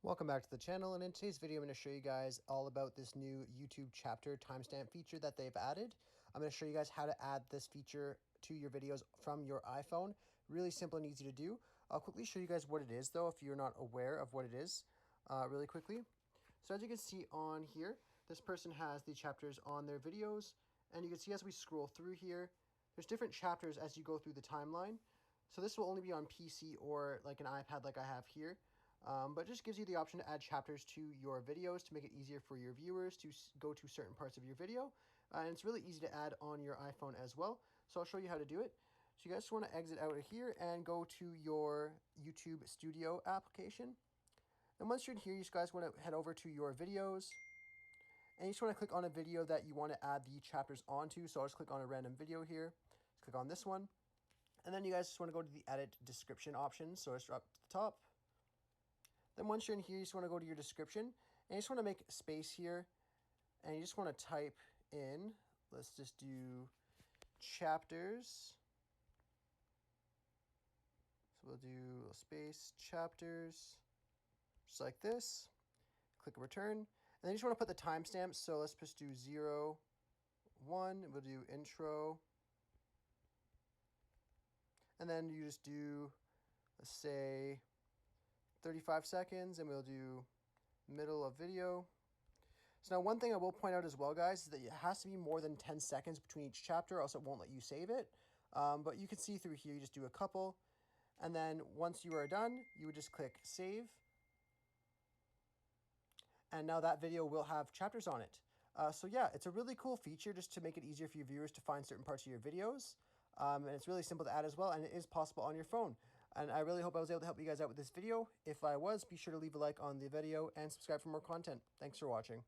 Welcome back to the channel, and in today's video I'm going to show you guys all about this new YouTube chapter timestamp feature that they've added. I'm going to show you guys how to add this feature to your videos from your iPhone. Really simple and easy to do. I'll quickly show you guys what it is though if you're not aware of what it is really quickly. So as you can see on here, this person has the chapters on their videos, and you can see as we scroll through here, there's different chapters as you go through the timeline. So this will only be on PC or like an iPad like I have here. But just gives you the option to add chapters to your videos to make it easier for your viewers to go to certain parts of your video. And it's really easy to add on your iPhone as well. So I'll show you how to do it. So you guys just want to exit out of here and go to your YouTube Studio application. And once you're in here, you guys want to head over to your videos. And you just want to click on a video that you want to add the chapters onto. So I'll just click on a random video here. Just click on this one. And then you guys just want to go to the edit description option. So it's up to the top. Then once you're in here, you just want to go to your description, and you just want to make space here, and you just want to type in, let's just do chapters. So we'll do a space chapters, just like this. Click return, and then you just want to put the timestamp. So let's just do 0, 1, we'll do intro. And then you just do, let's say, 35 seconds, and we'll do middle of video. So now one thing I will point out as well, guys, is that it has to be more than 10 seconds between each chapter, or else it won't let you save it. But you can see through here, you just do a couple. And then once you are done, you would just click save. And now that video will have chapters on it. So yeah, it's a really cool feature just to make it easier for your viewers to find certain parts of your videos. And it's really simple to add as well, and it is possible on your phone. And I really hope I was able to help you guys out with this video. If I was, be sure to leave a like on the video and subscribe for more content. Thanks for watching.